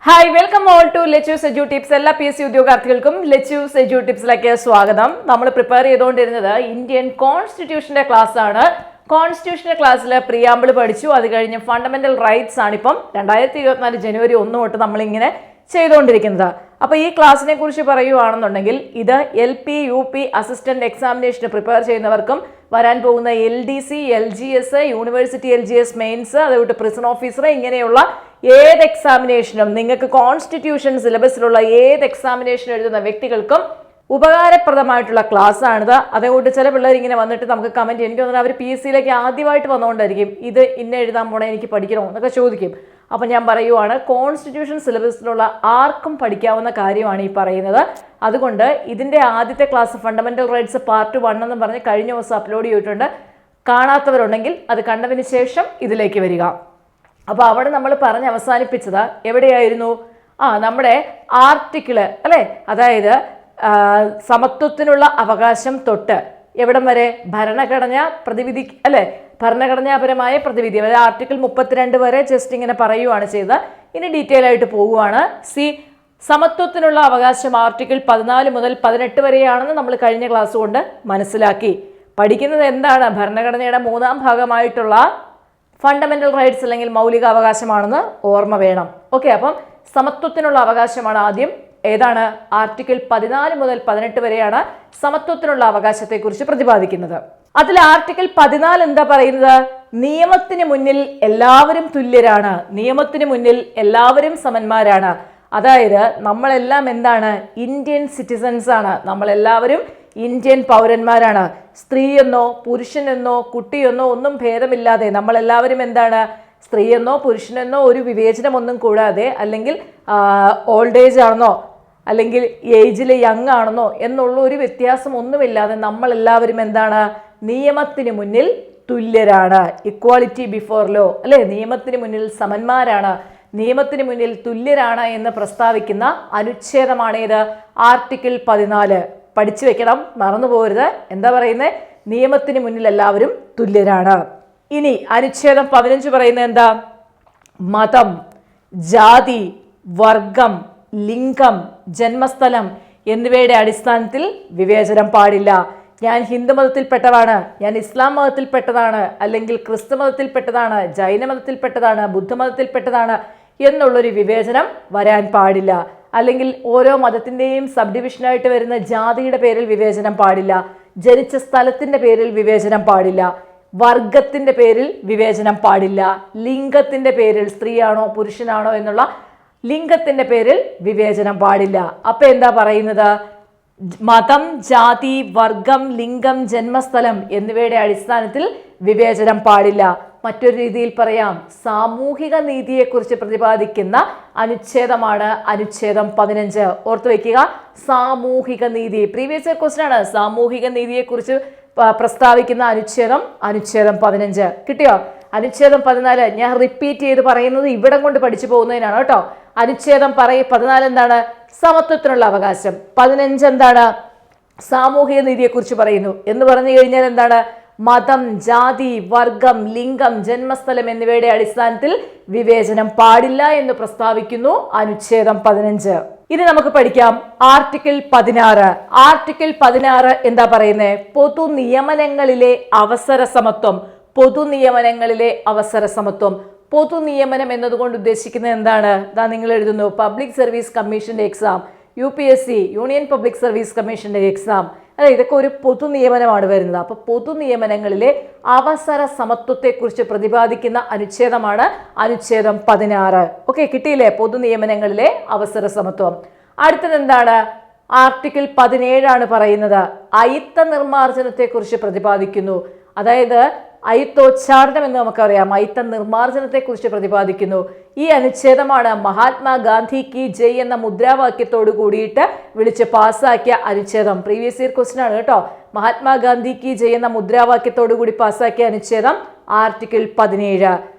Hi welcome all to let us edu tips. എല്ലാ P S C ഉദ്യോഗാർത്ഥികൾക്കും let us edu ടിപ്സിലേക്ക് സ്വാഗതം. നമ്മൾ പ്രിപ്പയർ ചെയ്തുകൊണ്ടിരുന്നത് ഇന്ത്യൻ കോൺസ്റ്റിറ്റ്യൂഷന്റെ ക്ലാസ് ആണ്. കോൺസ്റ്റിറ്റ്യൂഷന്റെ ക്ലാസ്സിൽ പ്രിയാമ്പിൾ പഠിച്ചു. അത് കഴിഞ്ഞ് ഫണ്ടമെന്റൽ റൈറ്റ്സ് ആണ് ഇപ്പം 2024 ജനുവരി 1 തൊട്ട് നമ്മളിങ്ങനെ ചെയ്തുകൊണ്ടിരിക്കുന്നത്. അപ്പോൾ ഈ ക്ലാസ്സിനെ കുറിച്ച് പറയുകയാണെന്നുണ്ടെങ്കിൽ ഇത് LP UP അസിസ്റ്റന്റ് എക്സാമിനേഷന് പ്രിപ്പയർ ചെയ്യുന്നവർക്കും വരാൻ പോകുന്ന LDC LGS university LGS mains അതുകൊണ്ട് പ്രിസൺ ഓഫീസർ ഇങ്ങനെയുള്ള ഏത് എക്സാമിനേഷനും നിങ്ങൾക്ക് കോൺസ്റ്റിറ്റ്യൂഷൻ സിലബസിലുള്ള ഏത് എക്സാമിനേഷൻ എഴുതുന്ന വ്യക്തികൾക്കും ഉപകാരപ്രദമായിട്ടുള്ള ക്ലാസ് ആണിത്. അതുകൊണ്ട് ചില പിള്ളേർ ഇങ്ങനെ വന്നിട്ട് നമുക്ക് കമൻറ്റ് എനിക്ക് തോന്നുന്നത് അവർ PSCയിലേക്ക് ആദ്യമായിട്ട് വന്നുകൊണ്ടായിരിക്കും ഇത് ഇന്ന എഴുതാൻ പോണേ എനിക്ക് പഠിക്കണോ എന്നൊക്കെ ചോദിക്കും. അപ്പം ഞാൻ പറയുവാണ്, കോൺസ്റ്റിറ്റ്യൂഷൻ സിലബസിലുള്ള ആർക്കും പഠിക്കാവുന്ന കാര്യമാണ് ഈ പറയുന്നത്. അതുകൊണ്ട് ഇതിൻ്റെ ആദ്യത്തെ ക്ലാസ് ഫണ്ടമെന്റൽ റൈറ്റ്സ് പാർട്ട് 1 എന്ന് പറഞ്ഞ് കഴിഞ്ഞ ദിവസം അപ്ലോഡ് ചെയ്തിട്ടുണ്ട്. കാണാത്തവരുണ്ടെങ്കിൽ അത് കണ്ടതിന് ശേഷം ഇതിലേക്ക് വരിക. അപ്പോൾ അവിടെ നമ്മൾ പറഞ്ഞ് അവസാനിപ്പിച്ചത് എവിടെയായിരുന്നു? നമ്മുടെ ആർട്ടിക്കിള് അല്ലേ, അതായത് സമത്വത്തിനുള്ള അവകാശം തൊട്ട് എവിടം വരെ ഭരണഘടന പ്രതിവിധി അല്ലേ, ഭരണഘടനാപരമായ പ്രതിവിധി അതായത് ആർട്ടിക്കിൾ 32 വരെ ജസ്റ്റ് ഇങ്ങനെ പറയുവാണ് ചെയ്തത്. ഇനി ഡീറ്റെയിൽ ആയിട്ട് പോവുകയാണ്. സമത്വത്തിനുള്ള അവകാശം ആർട്ടിക്കിൾ 14 മുതൽ 18 വരെയാണെന്ന് നമ്മൾ കഴിഞ്ഞ ക്ലാസ് കൊണ്ട് മനസ്സിലാക്കി. പഠിക്കുന്നത് എന്താണ്? ഭരണഘടനയുടെ 3ാം ഭാഗമായിട്ടുള്ള ഫണ്ടമെന്റൽ റൈറ്റ്സ് അല്ലെങ്കിൽ മൗലിക അവകാശമാണെന്ന് ഓർമ്മ വേണം. ഓക്കെ, അപ്പം സമത്വത്തിനുള്ള അവകാശമാണ് ആദ്യം. ഏതാണ്? ആർട്ടിക്കിൾ 14 മുതൽ 18 വരെയാണ് സമത്വത്തിനുള്ള അവകാശത്തെക്കുറിച്ച് പ്രതിപാദിക്കുന്നത്. അതിൽ ആർട്ടിക്കിൾ 14 എന്താ പറയുന്നത്? നിയമത്തിന് മുന്നിൽ എല്ലാവരും തുല്യരാണ്, നിയമത്തിന് മുന്നിൽ എല്ലാവരും സമന്മാരാണ്. അതായത് നമ്മളെല്ലാം എന്താണ്? ഇന്ത്യൻ സിറ്റിസൺസ് ആണ്. നമ്മളെല്ലാവരും ഇന്ത്യൻ പൗരന്മാരാണ്. സ്ത്രീയെന്നോ പുരുഷനെന്നോ കുട്ടിയെന്നോ ഒന്നും ഭേദമില്ലാതെ നമ്മളെല്ലാവരും എന്താണ്? സ്ത്രീയെന്നോ പുരുഷനെന്നോ ഒരു വിവേചനമൊന്നും കൂടാതെ, അല്ലെങ്കിൽ ഓൾഡ് ഏജ് ആണെന്നോ അല്ലെങ്കിൽ ഏജിൽ യങ് ആണെന്നോ എന്നുള്ള ഒരു വ്യത്യാസം ഒന്നുമില്ലാതെ നമ്മളെല്ലാവരും എന്താണ്? നിയമത്തിന് മുന്നിൽ തുല്യരാണ്. ഇക്വാളിറ്റി ബിഫോർ ലോ അല്ലെ, നിയമത്തിന് മുന്നിൽ സമന്മാരാണ്, നിയമത്തിന് മുന്നിൽ തുല്യരാണ് എന്ന് പ്രസ്താവിക്കുന്ന അനുച്ഛേദമാണ് ഇത് ആർട്ടിക്കിൾ 14. പഠിച്ചു വെക്കണം, മറന്നു പോകരുത്. എന്താ പറയുന്നത്? നിയമത്തിന് മുന്നിൽ എല്ലാവരും തുല്യരാണ്. ഇനി അനുച്ഛേദം 15 പറയുന്നത് എന്താ? മതം, ജാതി, വർഗം, ലിംഗം, ജന്മസ്ഥലം എന്നിവയുടെ അടിസ്ഥാനത്തിൽ വിവേചനം പാടില്ല. ഞാൻ ഹിന്ദു മതത്തിൽപ്പെട്ടതാണ്, ഞാൻ ഇസ്ലാം മതത്തിൽപ്പെട്ടതാണ്, അല്ലെങ്കിൽ ക്രിസ്തു മതത്തിൽപ്പെട്ടതാണ്, ജൈന മതത്തിൽപ്പെട്ടതാണ്, ബുദ്ധമതത്തിൽപ്പെട്ടതാണ് എന്നുള്ളൊരു വിവേചനം വരാൻ പാടില്ല. അല്ലെങ്കിൽ ഓരോ മതത്തിൻ്റെയും സബ് ഡിവിഷനായിട്ട് വരുന്ന ജാതിയുടെ പേരിൽ വിവേചനം പാടില്ല. ജനിച്ച സ്ഥലത്തിൻ്റെ പേരിൽ വിവേചനം പാടില്ല. വർഗത്തിൻ്റെ പേരിൽ വിവേചനം പാടില്ല. ലിംഗത്തിൻ്റെ പേരിൽ സ്ത്രീയാണോ പുരുഷനാണോ എന്നുള്ള ലിംഗത്തിൻ്റെ പേരിൽ വിവേചനം പാടില്ല. അപ്പം എന്താ പറയുന്നത്? മതം, ജാതി, വർഗം, ലിംഗം, ജന്മസ്ഥലം എന്നിവയുടെ അടിസ്ഥാനത്തിൽ വിവേചനം പാടില്ല. മറ്റൊരു രീതിയിൽ പറയാം, സാമൂഹിക നീതിയെക്കുറിച്ച് പ്രതിപാദിക്കുന്ന അനുച്ഛേദമാണ് അനുച്ഛേദം 15. ഓർത്തു വയ്ക്കുക, സാമൂഹിക നീതി പ്രീവിയസ് ഇയർ ക്വസ്റ്റ്യൻ ആണ്. സാമൂഹിക നീതിയെക്കുറിച്ച് പ്രസ്താവിക്കുന്ന അനുച്ഛേദം 15 കിട്ടിയോ? അനുച്ഛേദം 14 ഞാൻ റിപ്പീറ്റ് ചെയ്ത് പറയുന്നത് ഇവിടം കൊണ്ട് പഠിച്ചു പോകുന്നതിനാണ് കേട്ടോ. അനുച്ഛേദം 14 എന്താണ്? സമത്വത്തിനുള്ള അവകാശം. 15 എന്താണ്? സാമൂഹിക നീതിയെക്കുറിച്ച് പറയുന്നു. എന്ന് പറഞ്ഞു കഴിഞ്ഞാൽ എന്താണ്? മതം, ജാതി, വർഗം, ലിംഗം, ജന്മസ്ഥലം എന്നിവയുടെ അടിസ്ഥാനത്തിൽ വിവേചനം പാടില്ല എന്ന് പ്രസ്താവിക്കുന്നു അനുച്ഛേദം 15. ഇനി നമുക്ക് പഠിക്കാം ആർട്ടിക്കിൾ 16. ആർട്ടിക്കിൾ 16 എന്താ പറയുന്നത്? പൊതു നിയമനങ്ങളിലെ അവസര സമത്വം. പൊതു നിയമനങ്ങളിലെ അവസര സമത്വം. പൊതു നിയമനം എന്നതുകൊണ്ട് ഉദ്ദേശിക്കുന്നത് എന്താണ്? നിങ്ങൾ എഴുതുന്നു പബ്ലിക് സർവീസ് കമ്മീഷന്റെ exam, UPSC union public service കമ്മീഷന്റെ എക്സാം അല്ലെ, ഇതൊക്കെ ഒരു പൊതു നിയമനമാണ് വരുന്നത്. അപ്പോൾ പൊതു നിയമനങ്ങളിലെ അവസര സമത്വത്തെക്കുറിച്ച് പ്രതിപാദിക്കുന്ന അനുച്ഛേദമാണ് അനുച്ഛേദം 16. ഓക്കെ, കിട്ടിയില്ലേ? പൊതു നിയമനങ്ങളിലെ അവസര സമത്വം. അടുത്തത് എന്താണ്? ആർട്ടിക്കിൾ 17 ആണ് പറയുന്നത്. അയിത്ത നിർമ്മാർജ്ജനത്തെക്കുറിച്ച് പ്രതിപാദിക്കുന്നു. അതായത് അയിത്തോച്ചാടനം എന്ന് നമുക്കറിയാം, അയിത്ത നിർമ്മാർജ്ജനത്തെക്കുറിച്ച് പ്രതിപാദിക്കുന്നു. ഈ അനുച്ഛേദമാണ് മഹാത്മാഗാന്ധി കി ജയ് എന്ന മുദ്രാവാക്യത്തോട് കൂടിയിട്ട് വിളിച്ച് പാസ്സാക്കിയ അനുച്ഛേദം. പ്രീവിയസ് ഇയർ ക്വസ്റ്റ്യൻ ആണ് കേട്ടോ. മഹാത്മാഗാന്ധി കി ജയ് എന്ന മുദ്രാവാക്യത്തോടു കൂടി പാസ്സാക്കിയ അനുച്ഛേദം ആർട്ടിക്കിൾ 17.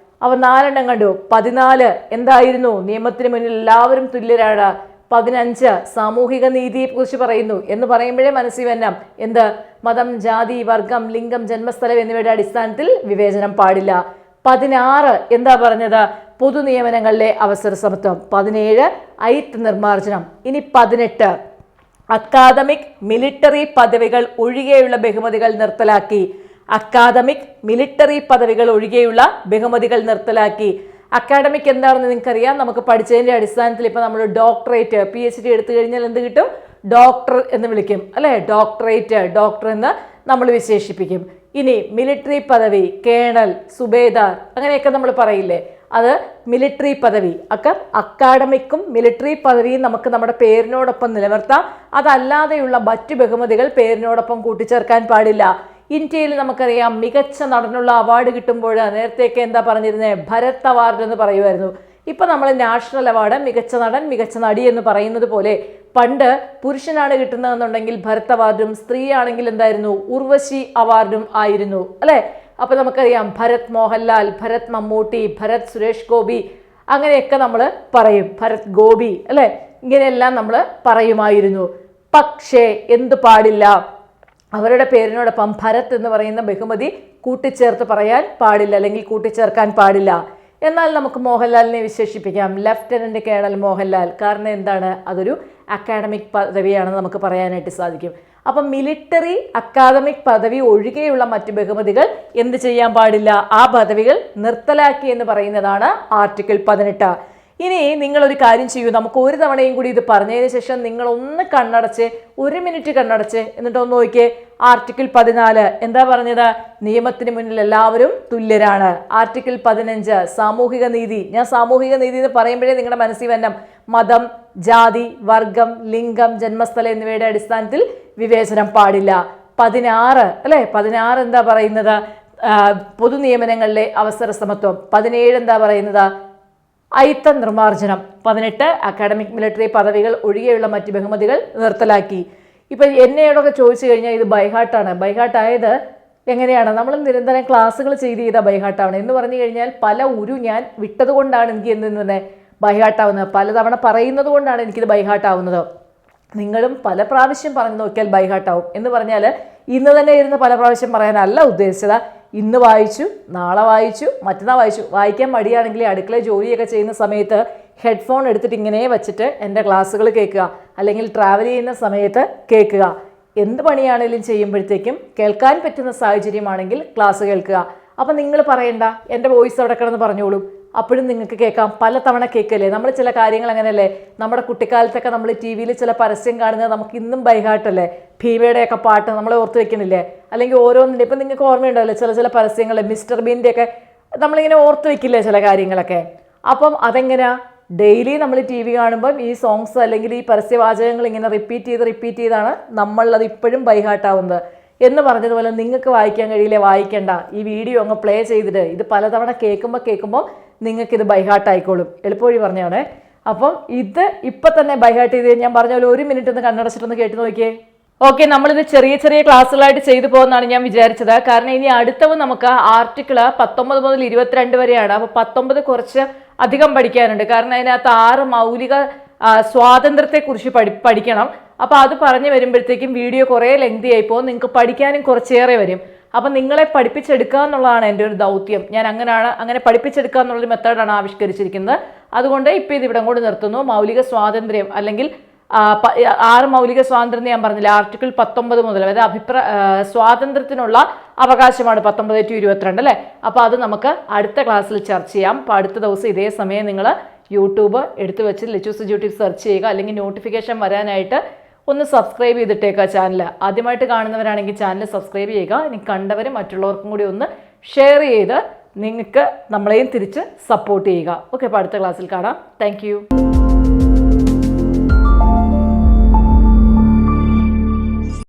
അവ 4 കണ്ടു. 14 എന്തായിരുന്നു? നിയമത്തിന് മുന്നിൽ എല്ലാവരും തുല്യരാണ്. 15 സാമൂഹിക നീതിയെ കുറിച്ച് പറയുന്നു. എന്ന് പറയുമ്പോഴേ മനസ്സിൽ വരണം എന്ത്? മതം, ജാതി, വർഗം, ലിംഗം, ജന്മസ്ഥലം എന്നിവയുടെ അടിസ്ഥാനത്തിൽ വിവേചനം പാടില്ല. 16 എന്താ പറഞ്ഞത്? പൊതു നിയമനങ്ങളിലെ അവസര സമത്വം. 17 അയിത്ത് നിർമ്മാർജ്ജനം. ഇനി 18 അക്കാദമിക് മിലിറ്ററി പദവികൾ ഒഴികെയുള്ള ബഹുമതികൾ നിർത്തലാക്കി. അക്കാദമിക് മിലിറ്ററി പദവികൾ ഒഴികെയുള്ള ബഹുമതികൾ നിർത്തലാക്കി. അക്കാഡമിക് എന്താണെന്ന് നിങ്ങൾക്കറിയാം. നമുക്ക് പഠിച്ചതിന്റെ അടിസ്ഥാനത്തിൽ ഇപ്പൊ നമ്മൾ ഡോക്ടറേറ്റ് PhD എടുത്തു കഴിഞ്ഞാൽ എന്ത് കിട്ടും? ഡോക്ടർ എന്ന് വിളിക്കും അല്ലെ? ഡോക്ടറേറ്റ്, ഡോക്ടർ എന്ന് നമ്മൾ വിശേഷിപ്പിക്കും. ഇനി മിലിറ്ററി പദവി, കേണൽ, സുബേദാർ, അങ്ങനെയൊക്കെ നമ്മൾ പറയില്ലേ, അത് മിലിറ്ററി പദവി. അക്കാഡമിക്കും മിലിറ്ററി പദവിയും നമുക്ക് നമ്മുടെ പേരിനോടൊപ്പം നിലനിർത്താം. അതല്ലാതെയുള്ള മറ്റു ബഹുമതികൾ പേരിനോടൊപ്പം കൂട്ടിച്ചേർക്കാൻ പാടില്ല. ഇന്ത്യയിൽ നമുക്കറിയാം മികച്ച നടനുള്ള അവാർഡ് കിട്ടുമ്പോൾ നേരത്തെയൊക്കെ എന്താ പറഞ്ഞിരുന്നത്? ഭരത് അവാർഡ് എന്ന് പറയുമായിരുന്നു. ഇപ്പൊ നമ്മൾ നാഷണൽ അവാർഡ് മികച്ച നടൻ, മികച്ച നടി എന്ന് പറയുന്നത് പോലെ പണ്ട് പുരുഷനാണ് കിട്ടുന്നതെന്നുണ്ടെങ്കിൽ ഭരത് അവാർഡും, സ്ത്രീ ആണെങ്കിൽ എന്തായിരുന്നു? ഉർവശി അവാർഡും ആയിരുന്നു അല്ലെ? അപ്പൊ നമുക്കറിയാം ഭരത് മോഹൻലാൽ, ഭരത് മമ്മൂട്ടി, ഭരത് സുരേഷ് ഗോപി, അങ്ങനെയൊക്കെ നമ്മൾ പറയും. ഭരത് ഗോപി അല്ലെ? ഇങ്ങനെയെല്ലാം നമ്മൾ പറയുമായിരുന്നു. പക്ഷേ എന്ത് പാടില്ല? അവരുടെ പേരിനോടൊപ്പം ഭരത് എന്ന് പറയുന്ന ബഹുമതി കൂട്ടിച്ചേർത്ത് പറയാൻ പാടില്ല, അല്ലെങ്കിൽ കൂട്ടിച്ചേർക്കാൻ പാടില്ല. എന്നാൽ നമുക്ക് മോഹൻലാലിനെ വിശേഷിപ്പിക്കാം, ലഫ്റ്റനന്റ് കേണൽ മോഹൻലാൽ. കാരണം എന്താണ്? അതൊരു അക്കാഡമിക് പദവിയാണെന്ന് നമുക്ക് പറയാനായിട്ട് സാധിക്കും. അപ്പം മിലിറ്ററി അക്കാദമിക് പദവി ഒഴികെയുള്ള മറ്റു ബഹുമതികൾ എന്ത് ചെയ്യാൻ പാടില്ല? ആ പദവികൾ നിർത്തലാക്കി എന്ന് പറയുന്നതാണ് ആർട്ടിക്കിൾ 18. ഇനി നിങ്ങളൊരു കാര്യം ചെയ്യൂ, നമുക്ക് ഒരു തവണയും കൂടി ഇത് പറഞ്ഞതിന് ശേഷം നിങ്ങൾ ഒന്ന് കണ്ണടച്ച്, 1 മിനിറ്റ് കണ്ണടച്ച് എന്നിട്ട് ഒന്ന് നോക്കിയേ. ആർട്ടിക്കിൾ 14 എന്താ പറഞ്ഞത്? നിയമത്തിന് മുന്നിൽ എല്ലാവരും തുല്യരാണ്. ആർട്ടിക്കിൾ 15 സാമൂഹിക നീതി. ഞാൻ സാമൂഹിക നീതി എന്ന് പറയുമ്പോഴേ നിങ്ങളുടെ മനസ്സിൽ വന്നം മതം, ജാതി, വർഗം, ലിംഗം, ജന്മസ്ഥലം എന്നിവയുടെ അടിസ്ഥാനത്തിൽ വിവേചനം പാടില്ല. 16 അല്ലെ? 16 എന്താ പറയുന്നത്? പൊതു നിയമനങ്ങളിലെ അവസര സമത്വം. 17 എന്താ പറയുന്നത്? അയിത്ത നിർമ്മാർജ്ജനം. 18 അക്കാഡമിക് മിലിറ്ററി പദവികൾ ഒഴികെയുള്ള മറ്റ് ബഹുമതികൾ നിർത്തലാക്കി. ഇപ്പൊ എന്നോടൊക്കെ ചോദിച്ചു കഴിഞ്ഞാൽ ഇത് ബൈഹാർട്ടാണ്. ബൈഹാർട്ടായത് എങ്ങനെയാണ്? നമ്മൾ നിരന്തരം ക്ലാസ്സുകൾ ചെയ്ത ബൈഹാർട്ടാണ് എന്ന് പറഞ്ഞു കഴിഞ്ഞാൽ പല ഞാൻ വിട്ടത് കൊണ്ടാണ് എനിക്ക് എന്തെന്ന് ബൈഹാർട്ടാവുന്നത്. പലതവണ പറയുന്നത് കൊണ്ടാണ് എനിക്കിത് ബൈഹാർട്ടാവുന്നത്. നിങ്ങളും പല പ്രാവശ്യം പറഞ്ഞു നോക്കിയാൽ ബൈഹാർട്ടാവും. എന്ന് പറഞ്ഞാൽ ഇന്ന് തന്നെ ഇരുന്ന് പല പ്രാവശ്യം പറയാനല്ല ഉദ്ദേശിച്ചത്. ഇന്ന് വായിച്ചു, നാളെ വായിച്ചു, മറ്റന്നാൾ വായിച്ചു. വായിക്കാൻ മടിയാണെങ്കിൽ അടുക്കള ജോലിയൊക്കെ ചെയ്യുന്ന സമയത്ത് ഹെഡ്ഫോൺ എടുത്തിട്ട് ഇങ്ങനെ വെച്ചിട്ട് എൻ്റെ ക്ലാസ്സുകൾ കേൾക്കുക, അല്ലെങ്കിൽ ട്രാവൽ ചെയ്യുന്ന സമയത്ത് കേൾക്കുക. എന്ത് പണിയാണെങ്കിലും ചെയ്യുമ്പോഴത്തേക്കും കേൾക്കാൻ പറ്റുന്ന സാഹചര്യമാണെങ്കിൽ ക്ലാസ് കേൾക്കുക. അപ്പം നിങ്ങൾ പറയണ്ട, എൻ്റെ വോയിസ് അവിടെ കിടന്ന് പറഞ്ഞോളൂ, അപ്പോഴും നിങ്ങൾക്ക് കേൾക്കാം. പല തവണ കേൾക്കല്ലേ? നമ്മൾ ചില കാര്യങ്ങൾ അങ്ങനെയല്ലേ? നമ്മുടെ കുട്ടിക്കാലത്തൊക്കെ നമ്മൾ TV-യിൽ ചില പരസ്യം കാണുന്നത് നമുക്ക് ഇന്നും ബൈഹാർട്ടല്ലേ? ഭീമയുടെയൊക്കെ പാട്ട് നമ്മളെ ഓർത്ത് വെക്കുന്നില്ലേ? അല്ലെങ്കിൽ ഓരോന്നിൻ്റെ ഇപ്പം നിങ്ങൾക്ക് ഓർമ്മയുണ്ടല്ലോ ചില പരസ്യങ്ങൾ, മിസ്റ്റർ ബീൻ്റെയൊക്കെ നമ്മളിങ്ങനെ ഓർത്ത് വെക്കില്ലേ ചില കാര്യങ്ങളൊക്കെ? അപ്പം അതെങ്ങനെയാ? ഡെയിലി നമ്മൾ TV കാണുമ്പം ഈ സോങ്സ് അല്ലെങ്കിൽ ഈ പരസ്യവാചകങ്ങൾ ഇങ്ങനെ റിപ്പീറ്റ് ചെയ്താണ് നമ്മളത് ഇപ്പോഴും ബൈഹാർട്ടാവുന്നത്. എന്ന് പറഞ്ഞതുപോലെ നിങ്ങൾക്ക് വായിക്കാൻ കഴിയില്ലേ? വായിക്കണ്ട, ഈ വീഡിയോ അങ്ങ് പ്ലേ ചെയ്തിട്ട് ഇത് പലതവണ കേൾക്കുമ്പോൾ നിങ്ങൾക്കിത് ബൈഹാർട്ട് ആയിക്കോളും. എളുപ്പവഴി പറഞ്ഞാണ്. അപ്പം ഇത് ഇപ്പം തന്നെ ബൈഹാർട്ട് ചെയ്ത് ഞാൻ പറഞ്ഞ പോലെ 1 മിനിറ്റ് ഒന്ന് കണ്ണടച്ചിട്ടൊന്ന് കേട്ട് നോക്കിയേ. ഓക്കെ, നമ്മളിത് ചെറിയ ക്ലാസ്സുകളായിട്ട് ചെയ്തു പോകുന്നതാണ് ഞാൻ വിചാരിച്ചത്. കാരണം ഇനി അടുത്തത് നമുക്ക് ആർട്ടിക്കിൾ 19 മുതൽ 22 വരെയാണ്. അപ്പോൾ 19 കുറച്ച് അധികം പഠിക്കാനുണ്ട്. കാരണം അതിനകത്ത് 6 മൗലിക സ്വാതന്ത്ര്യത്തെക്കുറിച്ച് പഠിക്കണം. അപ്പോൾ അത് പറഞ്ഞു വരുമ്പോഴത്തേക്കും വീഡിയോ കുറേ ലെങ്തി ആയിപ്പോൾ നിങ്ങൾക്ക് പഠിക്കാനും കുറച്ചേറെ വരും. അപ്പം നിങ്ങളെ പഠിപ്പിച്ചെടുക്കുക എന്നുള്ളതാണ് എൻ്റെ ഒരു ദൗത്യം. ഞാൻ അങ്ങനെ പഠിപ്പിച്ചെടുക്കുക എന്നുള്ളൊരു മെത്തേഡാണ് ആവിഷ്കരിച്ചിരിക്കുന്നത്. അതുകൊണ്ട് ഇപ്പോൾ ഇത് ഇവിടെ കൊണ്ട് നിർത്തുന്നു. മൗലിക സ്വാതന്ത്ര്യം അല്ലെങ്കിൽ 6 മൗലിക സ്വാതന്ത്ര്യം ഞാൻ പറഞ്ഞില്ല, ആർട്ടിക്കിൾ 19 മുതൽ, അതായത് സ്വാതന്ത്ര്യത്തിനുള്ള അവകാശമാണ് 19 to 22 അല്ലേ? അപ്പോൾ അത് നമുക്ക് അടുത്ത ക്ലാസ്സിൽ ചർച്ച ചെയ്യാം. അപ്പോൾ അടുത്ത ദിവസം ഇതേ സമയം നിങ്ങൾ യൂട്യൂബ് എടുത്തു വെച്ച് ലെച്ചൂസ് യൂട്യൂബ് സെർച്ച് ചെയ്യുക, അല്ലെങ്കിൽ നോട്ടിഫിക്കേഷൻ വരാനായിട്ട് ഒന്ന് സബ്സ്ക്രൈബ് ചെയ്തിട്ടേക്കുക ചാനൽ. ആദ്യമായിട്ട് കാണുന്നവരാണെങ്കിൽ ചാനൽ സബ്സ്ക്രൈബ് ചെയ്യുക. ഇനി കണ്ടവർ മറ്റുള്ളവർക്കും കൂടി ഒന്ന് ഷെയർ ചെയ്ത് നിങ്ങൾക്ക് നമ്മളെയും തിരിച്ച് സപ്പോർട്ട് ചെയ്യുക. ഓക്കെ, അപ്പോൾ അടുത്ത ക്ലാസ്സിൽ കാണാം. താങ്ക്